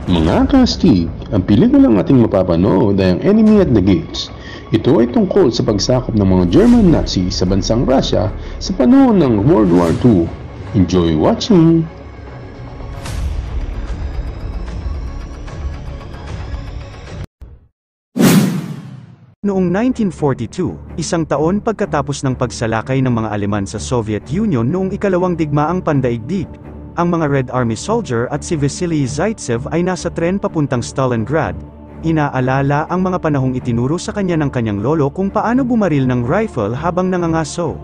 Mga kastig, ang pelikulang ating mapapanood ay ang Enemy at the Gates. Ito ay tungkol sa pagsakop ng mga German Nazi sa bansang Russia sa panahon ng World War II. Enjoy watching! Noong 1942, isang taon pagkatapos ng pagsalakay ng mga Aleman sa Soviet Union noong ikalawang digmaang pandaigdig, ang mga Red Army soldier at si Vasily Zaitsev ay nasa tren papuntang Stalingrad. Inaalala ang mga panahong itinuro sa kanya ng kanyang lolo kung paano bumaril ng rifle habang nangangaso.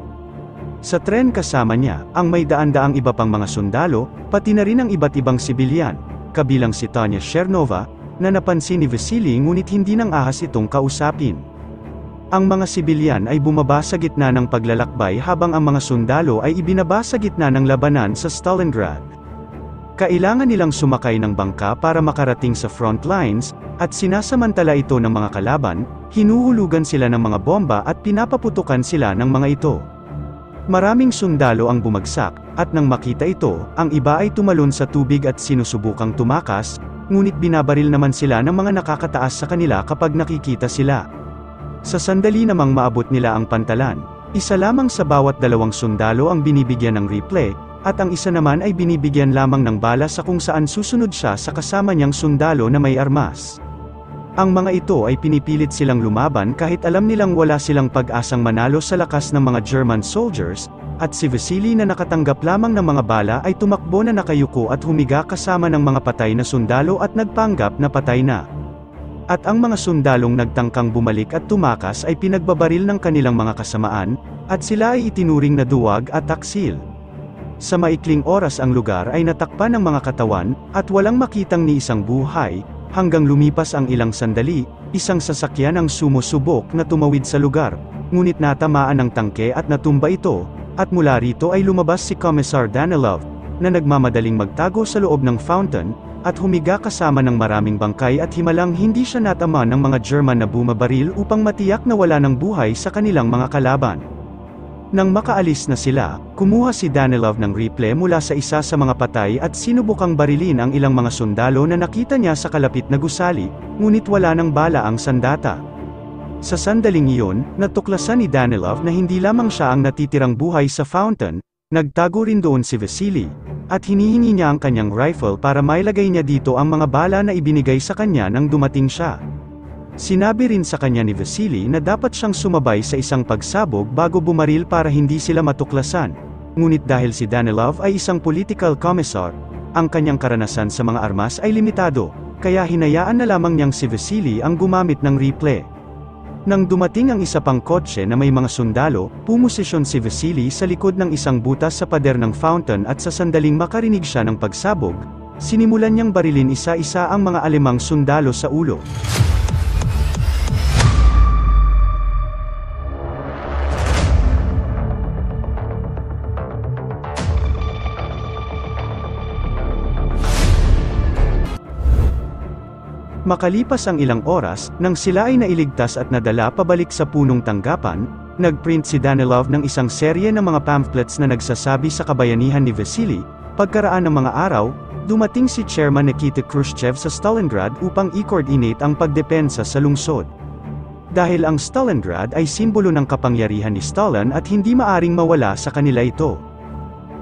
Sa tren kasama niya, ang may daan-daang iba pang mga sundalo, pati na rin ang iba't ibang sibilyan, kabilang si Tanya Chernova, na napansin ni Vasily ngunit hindi nang ahas itong kausapin. Ang mga sibilyan ay bumaba sa gitna ng paglalakbay habang ang mga sundalo ay ibinaba sa gitna ng labanan sa Stalingrad. Kailangan nilang sumakay ng bangka para makarating sa front lines, at sinasamantala ito ng mga kalaban, hinuhulugan sila ng mga bomba at pinapaputukan sila ng mga ito. Maraming sundalo ang bumagsak, at nang makita ito, ang iba ay tumalon sa tubig at sinusubukang tumakas, ngunit binabaril naman sila ng mga nakakataas sa kanila kapag nakikita sila. Sa sandali namang maabot nila ang pantalan, isa lamang sa bawat dalawang sundalo ang binibigyan ng replay, at ang isa naman ay binibigyan lamang ng bala sa kung saan susunod siya sa kasama niyang sundalo na may armas. Ang mga ito ay pinipilit silang lumaban kahit alam nilang wala silang pag-asang manalo sa lakas ng mga German soldiers, at si Vasily na nakatanggap lamang ng mga bala ay tumakbo na nakayuko at humiga kasama ng mga patay na sundalo at nagpanggap na patay na. At ang mga sundalong nagtangkang bumalik at tumakas ay pinagbabaril ng kanilang mga kasamaan, at sila ay itinuring na duwag at taksil. Sa maikling oras ang lugar ay natakpan ng mga katawan, at walang makitang ni isang buhay, hanggang lumipas ang ilang sandali, isang sasakyan ang sumusubok na tumawid sa lugar, ngunit natamaan ng tangke at natumba ito, at mula rito ay lumabas si Commissar Danilov, na nagmamadaling magtago sa loob ng fountain, at humiga kasama ng maraming bangkay at himalang hindi siya natama ng mga German na bumabaril upang matiyak na wala ng buhay sa kanilang mga kalaban. Nang makaalis na sila, kumuha si Danilov ng replay mula sa isa sa mga patay at sinubukang barilin ang ilang mga sundalo na nakita niya sa kalapit na gusali, ngunit wala ng bala ang sandata. Sa sandaling iyon, natuklasan ni Danilov na hindi lamang siya ang natitirang buhay sa fountain, nagtago rin doon si Vasily, at hinihingi niya ang kanyang rifle para mailagay niya dito ang mga bala na ibinigay sa kanya nang dumating siya. Sinabi rin sa kanya ni Vasily na dapat siyang sumabay sa isang pagsabog bago bumaril para hindi sila matuklasan. Ngunit dahil si Danilov ay isang political commissar, ang kanyang karanasan sa mga armas ay limitado, kaya hinayaan na lamang niyang si Vasily ang gumamit ng replay. Nang dumating ang isa pang kotse na may mga sundalo, pumosisyon si Vasily sa likod ng isang butas sa pader ng fountain at sa sandaling makarinig siya ng pagsabog, sinimulan niyang barilin isa-isa ang mga Alemang sundalo sa ulo. Makalipas ang ilang oras, nang sila ay nailigtas at nadala pabalik sa punong tanggapan, nagprint si Danilov ng isang serye ng mga pamphlets na nagsasabi sa kabayanihan ni Vasily. Pagkaraan ng mga araw, dumating si Chairman Nikita Khrushchev sa Stalingrad upang i-coordinate ang pagdepensa sa lungsod. Dahil ang Stalingrad ay simbolo ng kapangyarihan ni Stalin at hindi maaring mawala sa kanila ito.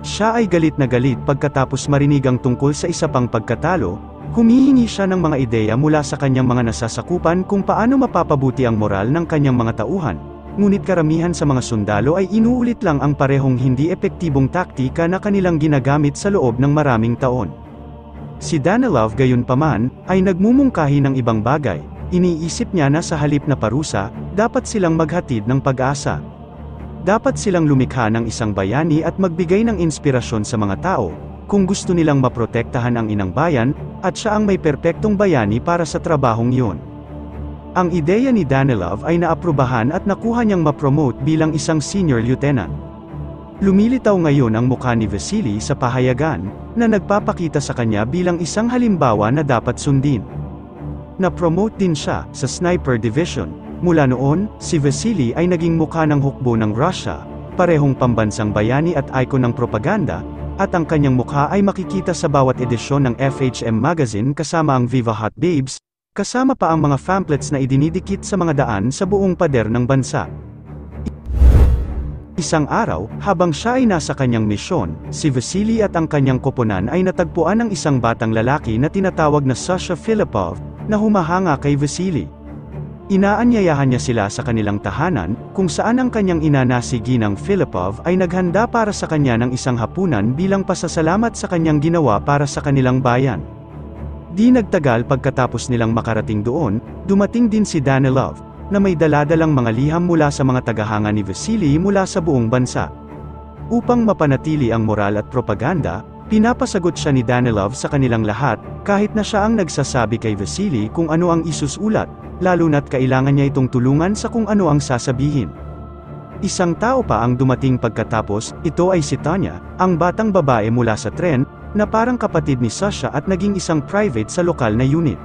Siya ay galit na galit pagkatapos marinig ang tungkol sa isa pang pagkatalo. Humihingi siya ng mga ideya mula sa kanyang mga nasasakupan kung paano mapapabuti ang moral ng kanyang mga tauhan, ngunit karamihan sa mga sundalo ay inuulit lang ang parehong hindi epektibong taktika na kanilang ginagamit sa loob ng maraming taon. Si Danilov gayunpaman, ay nagmumungkahi ng ibang bagay. Iniisip niya na sa halip na parusa, dapat silang maghatid ng pag-asa. Dapat silang lumikha ng isang bayani at magbigay ng inspirasyon sa mga tao, kung gusto nilang maprotektahan ang inang bayan, at siya ang may perpektong bayani para sa trabahong iyon. Ang ideya ni Danilov ay naaprubahan at nakuha niyang mapromote bilang isang senior lieutenant. Lumilitaw ngayon ang mukha ni Vasily sa pahayagan, na nagpapakita sa kanya bilang isang halimbawa na dapat sundin. Na-promote din siya sa Sniper Division. Mula noon, si Vasily ay naging mukha ng hukbo ng Russia, parehong pambansang bayani at icon ng propaganda, at ang kanyang mukha ay makikita sa bawat edisyon ng FHM magazine kasama ang Viva Hot Babes, kasama pa ang mga pamphlets na idinidikit sa mga daan sa buong pader ng bansa. Isang araw, habang siya ay nasa kanyang misyon, si Vasily at ang kanyang koponan ay natagpuan ng isang batang lalaki na tinatawag na Sasha Filipov, na humahanga kay Vasily. Inaanyayahan niya sila sa kanilang tahanan, kung saan ang kanyang ina na si Ginang Filipov ay naghanda para sa kanya ng isang hapunan bilang pasasalamat sa kanyang ginawa para sa kanilang bayan. Di nagtagal pagkatapos nilang makarating doon, dumating din si Danilov, na may daladalang mga liham mula sa mga tagahanga ni Vasily mula sa buong bansa. Upang mapanatili ang moral at propaganda, pinapasagot siya ni Danilov sa kanilang lahat, kahit na siya ang nagsasabi kay Vasily kung ano ang isusulat, lalo na't kailangan niya itong tulungan sa kung ano ang sasabihin. Isang tao pa ang dumating pagkatapos, ito ay si Tanya, ang batang babae mula sa tren, na parang kapatid ni Sasha at naging isang private sa lokal na unit.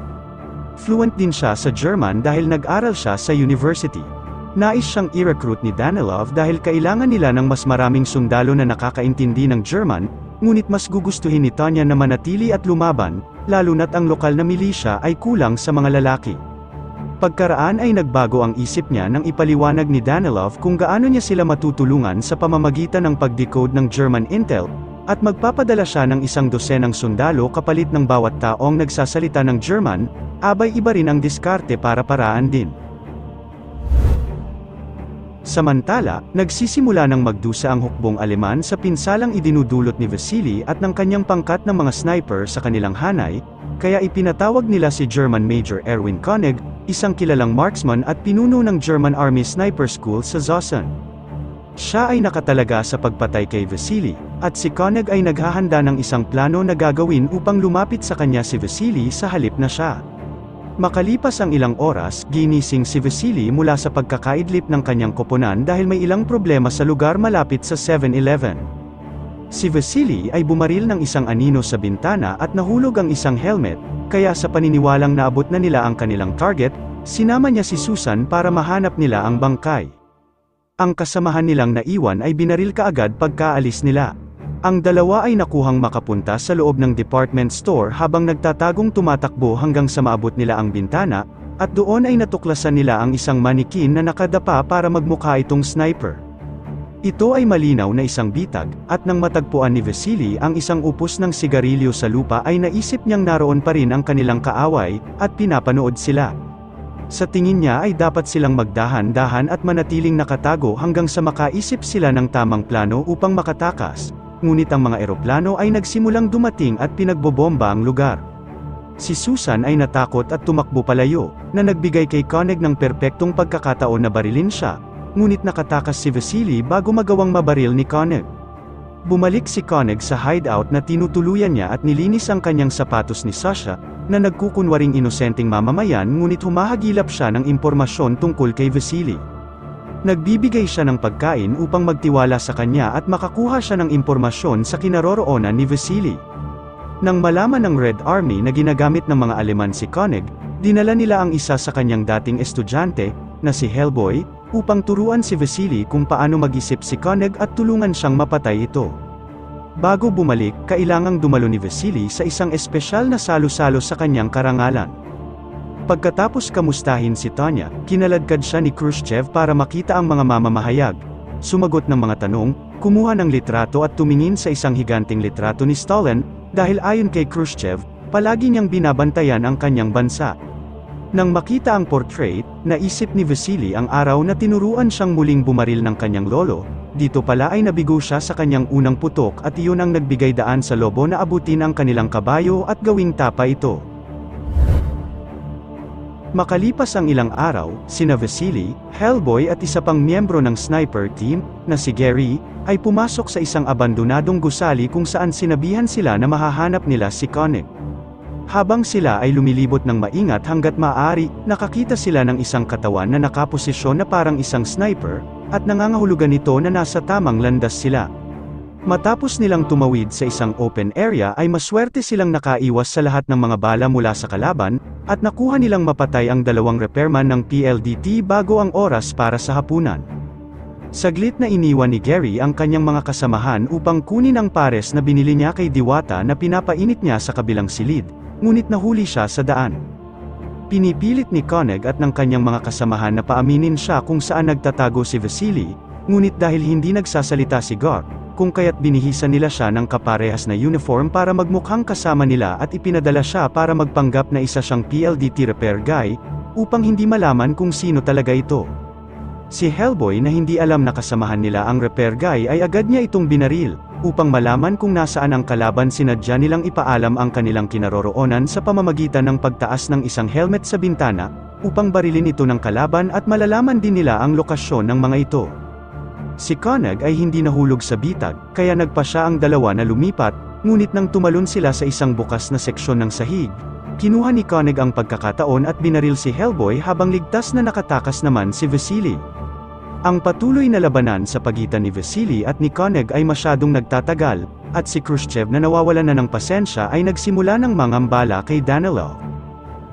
Fluent din siya sa German dahil nag-aral siya sa university. Nais siyang i-recruit ni Danilov dahil kailangan nila ng mas maraming sundalo na nakakaintindi ng German, ngunit mas gugustuhin ni Tanya na manatili at lumaban, lalo na't ang lokal na milisya ay kulang sa mga lalaki. Pagkaraan ay nagbago ang isip niya nang ipaliwanag ni Danilov kung gaano niya sila matutulungan sa pamamagitan ng pag-decode ng German intel, at magpapadala siya ng 100 sundalo kapalit ng bawat taong nagsasalita ng German, abay iba rin ang diskarte para paraan din. Samantala, nagsisimula ng magdusa ang hukbong Aleman sa pinsalang idinudulot ni Vasily at ng kanyang pangkat ng mga sniper sa kanilang hanay, kaya ipinatawag nila si German Major Erwin Koenig, isang kilalang marksman at pinuno ng German Army Sniper School sa Zossen. Siya ay nakatalaga sa pagpatay kay Vasily, at si Koenig ay naghahanda ng isang plano na gagawin upang lumapit sa kanya si Vasily sa halip na siya. Makalipas ang ilang oras, ginising si Vasily mula sa pagkakaidlip ng kanyang koponan dahil may ilang problema sa lugar malapit sa 7-Eleven. Si Vasily ay bumaril ng isang anino sa bintana at nahulog ang isang helmet, kaya sa paniniwalang naabot na nila ang kanilang target, sinama niya si Susan para mahanap nila ang bangkay. Ang kasamahan nilang naiwan ay binaril kaagad pagkaalis nila. Ang dalawa ay nakuhang makapunta sa loob ng department store habang nagtatagong tumatakbo hanggang sa maabot nila ang bintana, at doon ay natuklasan nila ang isang manikin na nakadapa para magmukha itong sniper. Ito ay malinaw na isang bitag, at nang matagpuan ni Vasily ang isang upos ng sigarilyo sa lupa ay naisip niyang naroon pa rin ang kanilang kaaway, at pinapanood sila. Sa tingin niya ay dapat silang magdahan-dahan at manatiling nakatago hanggang sa makaisip sila ng tamang plano upang makatakas. Ngunit ang mga eroplano ay nagsimulang dumating at pinagbobomba ang lugar. Si Susan ay natakot at tumakbo palayo, na nagbigay kay Koenig ng perpektong pagkakataon na barilin siya, ngunit nakatakas si Vasily bago magawang mabaril ni Koenig. Bumalik si Koenig sa hideout na tinutuluyan niya at nilinis ang kanyang sapatos ni Sasha, na nagkukunwaring inosenteng mamamayan ngunit humahagilap siya ng impormasyon tungkol kay Vasily. Nagbibigay siya ng pagkain upang magtiwala sa kanya at makakuha siya ng impormasyon sa kinaroroonan ni Vasily. Nang malaman ng Red Army na ginagamit ng mga Aleman si Koenig, dinala nila ang isa sa kanyang dating estudyante, na si Hellboy, upang turuan si Vasily kung paano mag-isip si Koenig at tulungan siyang mapatay ito. Bago bumalik, kailangang dumalo ni Vasily sa isang espesyal na salo-salo sa kanyang karangalan. Pagkatapos kamustahin si Tanya, kinaladkad siya ni Khrushchev para makita ang mga mamamahayag. Sumagot ng mga tanong, kumuha ng litrato at tumingin sa isang higanting litrato ni Stalin, dahil ayon kay Khrushchev, palagi niyang binabantayan ang kanyang bansa. Nang makita ang portrait, naisip ni Vasily ang araw na tinuruan siyang muling bumaril ng kanyang lolo. Dito pala ay nabigo siya sa kanyang unang putok at iyon ang nagbigay daan sa lobo na abutin ang kanilang kabayo at gawing tapa ito. Makalipas ang ilang araw, sina Vasily, Hellboy at isa pang miyembro ng sniper team, na si Gary, ay pumasok sa isang abandonadong gusali kung saan sinabihan sila na mahahanap nila si Koenig. Habang sila ay lumilibot ng maingat hanggat maaari, nakakita sila ng isang katawan na nakaposisyon na parang isang sniper, at nangangahulugan nito na nasa tamang landas sila. Matapos nilang tumawid sa isang open area ay maswerte silang nakaiwas sa lahat ng mga bala mula sa kalaban, at nakuha nilang mapatay ang dalawang repairman ng PLDT bago ang oras para sa hapunan. Saglit na iniwan ni Gary ang kanyang mga kasamahan upang kunin ang pares na binili niya kay Diwata na pinapainit niya sa kabilang silid, ngunit nahuli siya sa daan. Pinipilit ni Koenig at ng kanyang mga kasamahan na paaminin siya kung saan nagtatago si Vasily, ngunit dahil hindi nagsasalita si Gok, kung kaya't binihisan nila siya ng kaparehas na uniform para magmukhang kasama nila at ipinadala siya para magpanggap na isa siyang PLDT repair guy, upang hindi malaman kung sino talaga ito. Si Hellboy na hindi alam na kasamahan nila ang repair guy ay agad niya itong binaril, upang malaman kung nasaan ang kalaban. Sinadya nilang ipaalam ang kanilang kinaroroonan sa pamamagitan ng pagtaas ng isang helmet sa bintana, upang barilin ito ng kalaban at malalaman din nila ang lokasyon ng mga ito. Si Koenig ay hindi nahulog sa bitag, kaya nagpa siya ang dalawa na lumipat, ngunit nang tumalon sila sa isang bukas na seksyon ng sahig, kinuha ni Koenig ang pagkakataon at binaril si Hellboy habang ligtas na nakatakas naman si Vasily. Ang patuloy na labanan sa pagitan ni Vasily at ni Koenig ay masyadong nagtatagal, at si Khrushchev na nawawalan na ng pasensya ay nagsimula ng mangambala kay Danilov.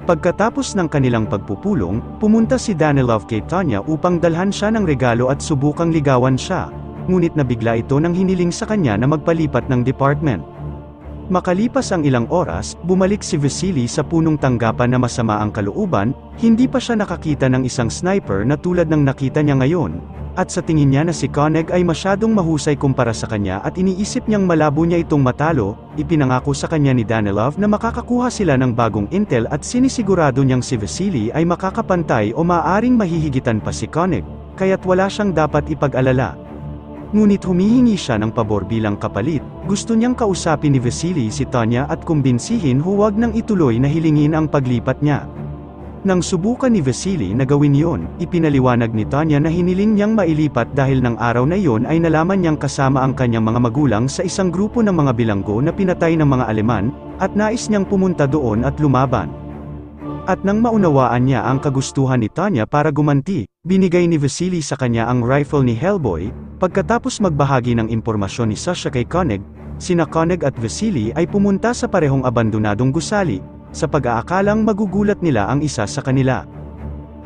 Pagkatapos ng kanilang pagpupulong, pumunta si Danilov kay Tanya upang dalhan siya ng regalo at subukang ligawan siya, ngunit nabigla ito nang hiniling sa kanya na magpalipat ng department. Makalipas ang ilang oras, bumalik si Vasily sa punong tanggapan na masama ang kalooban, hindi pa siya nakakita ng isang sniper na tulad ng nakita niya ngayon, at sa tingin niya na si Koenig ay masyadong mahusay kumpara sa kanya at iniisip niyang malabo niya itong matalo. Ipinangako sa kanya ni Danilov na makakakuha sila ng bagong intel at sinisigurado niyang si Vasily ay makakapantay o maaaring mahihigitan pa si Koenig, kaya't wala siyang dapat ipag-alala. Ngunit humihingi siya ng pabor bilang kapalit. Gusto niyang kausapin ni Vasily si Tanya at kumbinsihin huwag nang ituloy na hilingin ang paglipat niya. Nang subukan ni Vasily na gawin yon, ipinaliwanag ni Tanya na hiniling niyang mailipat dahil ng araw na iyon ay nalaman niyang kasama ang kanyang mga magulang sa isang grupo ng mga bilanggo na pinatay ng mga Aleman, at nais niyang pumunta doon at lumaban. At nang maunawaan niya ang kagustuhan ni Tanya para gumanti, binigay ni Vasily sa kanya ang rifle ni Hellboy. Pagkatapos magbahagi ng impormasyon ni Sasha kay Koenig, sina Koenig at Vasily ay pumunta sa parehong abandonadong gusali, sa pag-aakalang magugulat nila ang isa sa kanila.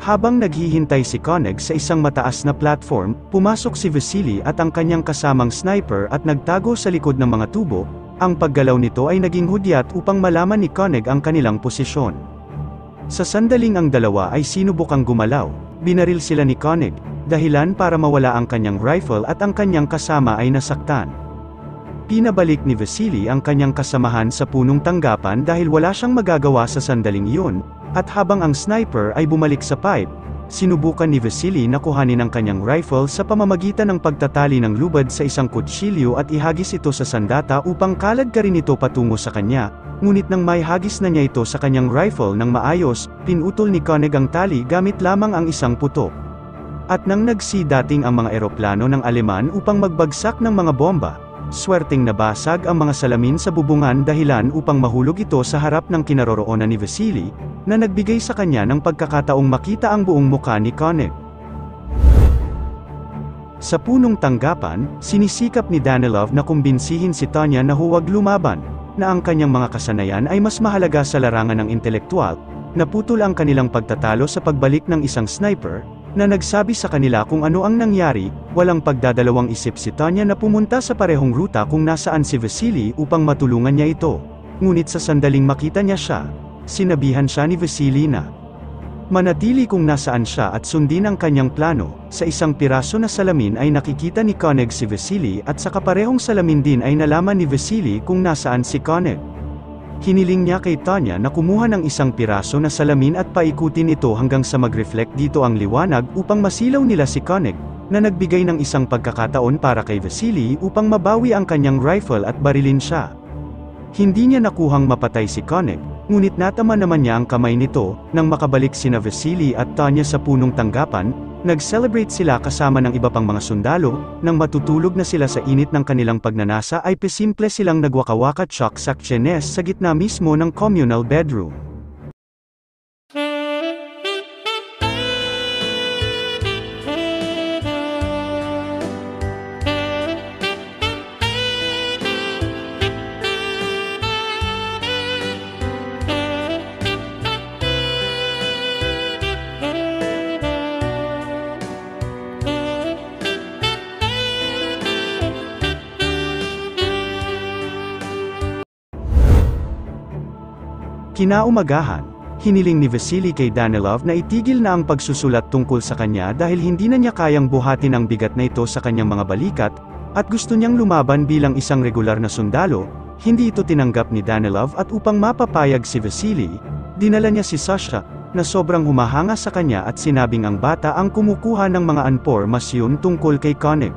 Habang naghihintay si Koenig sa isang mataas na platform, pumasok si Vasily at ang kanyang kasamang sniper at nagtago sa likod ng mga tubo. Ang paggalaw nito ay naging hudyat upang malaman ni Koenig ang kanilang posisyon. Sa sandaling ang dalawa ay sinubukang gumalaw, binaril sila ni Koenig, dahilan para mawala ang kanyang rifle at ang kanyang kasama ay nasaktan. Pinabalik ni Vasily ang kanyang kasamahan sa punong tanggapan dahil wala siyang magagawa sa sandaling iyon, at habang ang sniper ay bumalik sa pipe, sinubukan ni Vasily na kuhanin ang kanyang rifle sa pamamagitan ng pagtatali ng lubad sa isang kutsilyo at ihagis ito sa sandata upang kalagkarin ito patungo sa kanya, ngunit nang maihagis na niya ito sa kanyang rifle ng maayos, pinutol ni Koenig ang tali gamit lamang ang isang putok. At nang nagsidating ang mga eroplano ng Aleman upang magbagsak ng mga bomba, swerteng nabasag ang mga salamin sa bubungan dahilan upang mahulog ito sa harap ng kinaroroonan ni Vasily, na nagbigay sa kanya ng pagkakataong makita ang buong mukha ni Koenig. Sa punong tanggapan, sinisikap ni Danilov na kumbinsihin si Tanya na huwag lumaban, na ang kanyang mga kasanayan ay mas mahalaga sa larangan ng intelektual. Naputol ang kanilang pagtatalo sa pagbalik ng isang sniper, na nagsabi sa kanila kung ano ang nangyari. Walang pagdadalawang isip si Tanya na pumunta sa parehong ruta kung nasaan si Vasily upang matulungan niya ito. Ngunit sa sandaling makita niya siya, sinabihan siya ni Vasily na manatili kung nasaan siya at sundin ang kanyang plano. Sa isang piraso na salamin ay nakikita ni Koenig si Vasily at sa kaparehong salamin din ay nalaman ni Vasily kung nasaan si Koenig. Hiniling niya kay Tanya na kumuha ng isang piraso na salamin at paikutin ito hanggang sa mag-reflect dito ang liwanag upang masilaw nila si Koenig, na nagbigay ng isang pagkakataon para kay Vasily upang mabawi ang kanyang rifle at barilin siya. Hindi niya nakuhang mapatay si Koenig, ngunit natama naman niya ang kamay nito. Nang makabalik sina Vasily at Tanya sa punong tanggapan, nag-celebrate sila kasama ng iba pang mga sundalo. Nang matutulog na sila sa init ng kanilang pagnanasa ay pesimple silang nagwakawaka tsak sakchenes sa gitna mismo ng communal bedroom. Kinaumagahan, hiniling ni Vasily kay Danilov na itigil na ang pagsusulat tungkol sa kanya dahil hindi na niya kayang buhatin ang bigat na ito sa kanyang mga balikat, at gusto niyang lumaban bilang isang regular na sundalo. Hindi ito tinanggap ni Danilov at upang mapapayag si Vasily, dinala niya si Sasha, na sobrang humahanga sa kanya at sinabing ang bata ang kumukuha ng mga impormasyon tungkol kay Koenig.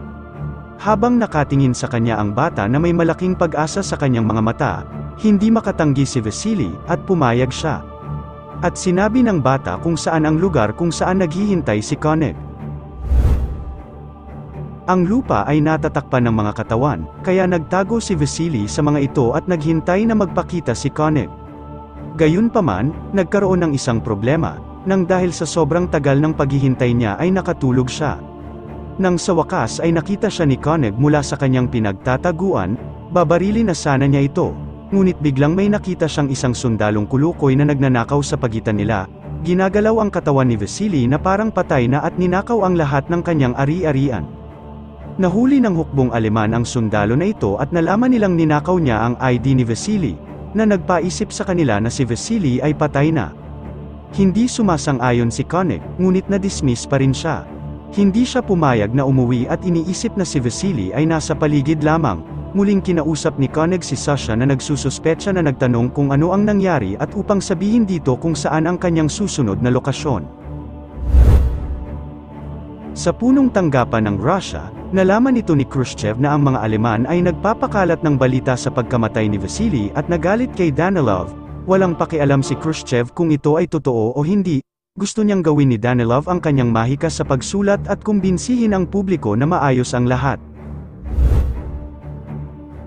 Habang nakatingin sa kanya ang bata na may malaking pag-asa sa kanyang mga mata, hindi makatanggi si Vasily at pumayag siya. At sinabi ng bata kung saan ang lugar kung saan naghihintay si Koenig. Ang lupa ay natatakpan ng mga katawan, kaya nagtago si Vasily sa mga ito at naghintay na magpakita si Koenig. Gayunpaman, nagkaroon ng isang problema, nang dahil sa sobrang tagal ng paghihintay niya ay nakatulog siya. Nang sa wakas ay nakita siya ni Koenig mula sa kanyang pinagtataguan, babarilin na sana niya ito, ngunit biglang may nakita siyang isang sundalong kulukoy na nagnanakaw sa pagitan nila. Ginagalaw ang katawan ni Vasily na parang patay na at ninakaw ang lahat ng kanyang ari-arian. Nahuli ng hukbong Aleman ang sundalo na ito at nalaman nilang ninakaw niya ang ID ni Vasily, na nagpaisip sa kanila na si Vasily ay patay na. Hindi sumasang-ayon si Koenig, ngunit na-dismiss pa rin siya. Hindi siya pumayag na umuwi at iniisip na si Vasily ay nasa paligid lamang. Muling kinausap ni Koenig si Sasha na nagsususpetsa na nagtanong kung ano ang nangyari at upang sabihin dito kung saan ang kanyang susunod na lokasyon. Sa punong tanggapan ng Russia, nalaman ito ni Khrushchev na ang mga Aleman ay nagpapakalat ng balita sa pagkamatay ni Vasily at nagalit kay Danilov. Walang pakialam si Khrushchev kung ito ay totoo o hindi, gusto niyang gawin ni Danilov ang kanyang mahika sa pagsulat at kumbinsihin ang publiko na maayos ang lahat.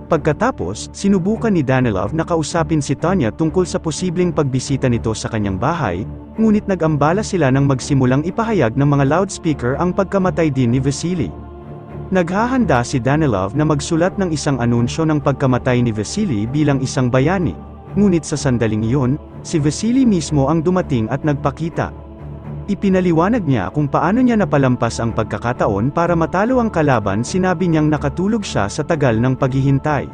Pagkatapos, sinubukan ni Danilov na kausapin si Tanya tungkol sa posibleng pagbisita nito sa kanyang bahay, ngunit nag-ambala sila nang magsimulang ipahayag ng mga loudspeaker ang pagkamatay din ni Vasily. Naghahanda si Danilov na magsulat ng isang anunsyo ng pagkamatay ni Vasily bilang isang bayani, ngunit sa sandaling iyon, si Vasily mismo ang dumating at nagpakita. Ipinaliwanag niya kung paano niya napalampas ang pagkakataon para matalo ang kalaban. Sinabi niyang nakatulog siya sa tagal ng paghihintay.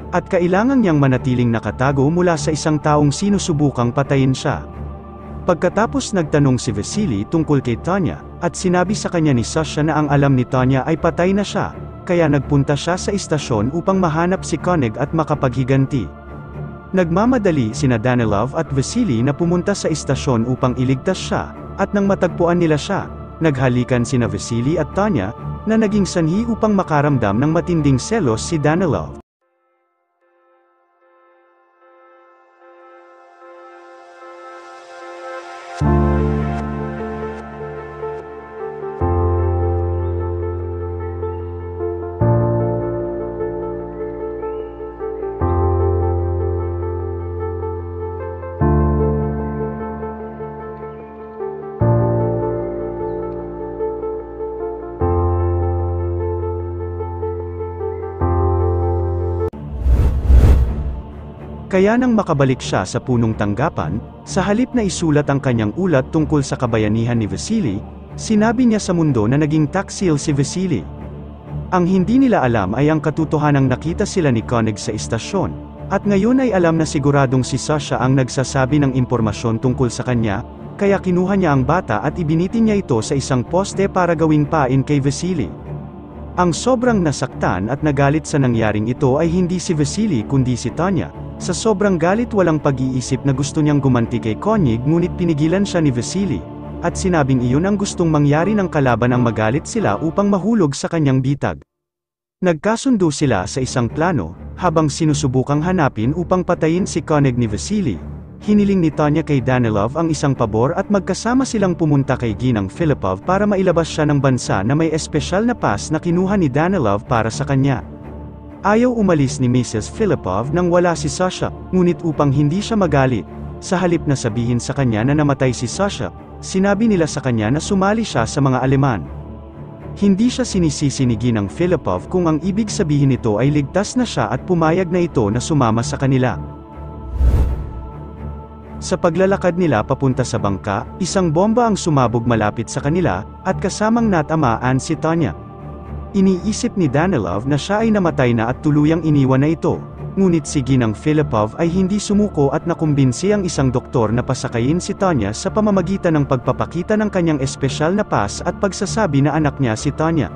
At kailangan niyang manatiling nakatago mula sa isang taong sinusubukang patayin siya. Pagkatapos nagtanong si Vasily tungkol kay Tanya, at sinabi sa kanya ni Sasha na ang alam ni Tanya ay patay na siya, kaya nagpunta siya sa istasyon upang mahanap si Koenig at makapaghiganti. Nagmamadali sina Danilov at Vasily na pumunta sa istasyon upang iligtas siya, at nang matagpuan nila siya, naghalikan sina Vasily at Tanya, na naging sanhi upang makaramdam ng matinding selos si Danilov. Kaya nang makabalik siya sa punong tanggapan, sa halip na isulat ang kanyang ulat tungkol sa kabayanihan ni Vasily, sinabi niya sa mundo na naging taksil si Vasily. Ang hindi nila alam ay ang katotohanang nakita sila ni Koenig sa istasyon, at ngayon ay alam na siguradong si Sasha ang nagsasabi ng impormasyon tungkol sa kanya, kaya kinuha niya ang bata at ibinitin niya ito sa isang poste para gawing pain kay Vasily. Ang sobrang nasaktan at nagalit sa nangyaring ito ay hindi si Vasily kundi si Tanya. Sa sobrang galit walang pag-iisip na gusto niyang gumanti kay Koenig ngunit pinigilan siya ni Vasily, at sinabing iyon ang gustong mangyari ng kalaban ang magalit sila upang mahulog sa kanyang bitag. Nagkasundo sila sa isang plano, habang sinusubukang hanapin upang patayin si Koenig ni Vasily. Hiniling ni Tanya kay Danilov ang isang pabor at magkasama silang pumunta kay Ginang Filipov para mailabas siya ng bansa na may espesyal na pass na kinuha ni Danilov para sa kanya. Ayaw umalis ni Mrs. Filipov nang wala si Sasha, ngunit upang hindi siya magalit, sa halip na sabihin sa kanya na namatay si Sasha, sinabi nila sa kanya na sumali siya sa mga Aleman. Hindi siya sinisisi ni Ginang Filipov kung ang ibig sabihin nito ay ligtas na siya at pumayag na ito na sumama sa kanila. Sa paglalakad nila papunta sa bangka, isang bomba ang sumabog malapit sa kanila, at kasamang natamaan si Tanya. Iniisip ni Danilov na siya ay namatay na at tuluyang iniwan na ito, Ngunit si Ginang Filipov ay hindi sumuko at nakumbinsi ang isang doktor na pasakayin si Tanya sa pamamagitan ng pagpapakita ng kanyang espesyal na pass at pagsasabi na anak niya si Tanya.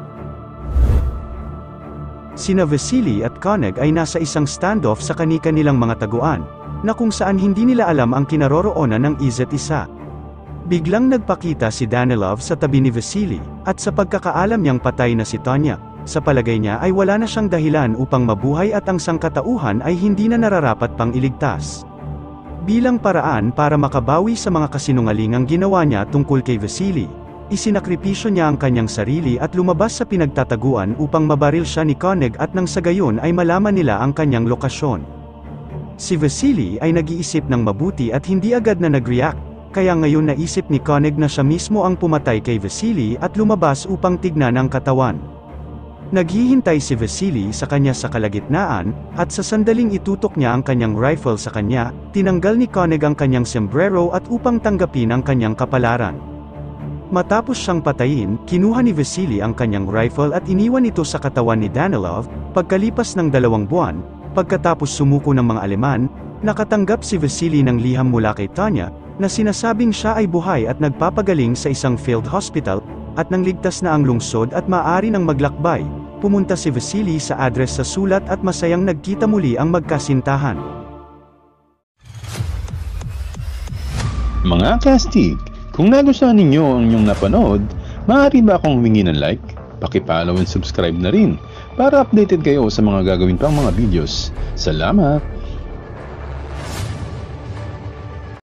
Sina Vasily at Koenig ay nasa isang standoff sa kani-kanilang mga taguan, na kung saan hindi nila alam ang kinaroroonan ng isa't isa. Biglang nagpakita si Danilov sa tabi ni Vasily, at sa pagkakaalam niyang patay na si Tanya, sa palagay niya ay wala na siyang dahilan upang mabuhay at ang sangkatauhan ay hindi na nararapat pang iligtas. Bilang paraan para makabawi sa mga kasinungalingang ginawa niya tungkol kay Vasily, isinakripisyo niya ang kanyang sarili at lumabas sa pinagtataguan upang mabaril siya ni Koenig at nang sa gayon ay malaman nila ang kanyang lokasyon. Si Vasily ay nag-iisip ng mabuti at hindi agad na nag-react, kaya ngayon naisip ni Koenig na siya mismo ang pumatay kay Vasily at lumabas upang tignan ang katawan. Naghihintay si Vasily sa kanya sa kalagitnaan, at sa sandaling itutok niya ang kanyang rifle sa kanya, tinanggal ni Koenig ang kanyang sombrero at upang tanggapin ang kanyang kapalaran. Matapos siyang patayin, kinuha ni Vasily ang kanyang rifle at iniwan ito sa katawan ni Danilov. Pagkalipas ng 2 buwan, pagkatapos sumuko ng mga Aleman, nakatanggap si Vasily ng liham mula kay Tanya, na sinasabing siya ay buhay at nagpapagaling sa isang field hospital, at nang ligtas na ang lungsod at maaari ng maglakbay, pumunta si Vasily sa address sa sulat at masayang nagkita muli ang magkasintahan. Mga kastig, kung nagustuhan ninyo ang inyong napanood, maaari ba akong humingi ng like? Paki-follow and subscribe na rin para updated kayo sa mga gagawin pang mga videos. Salamat!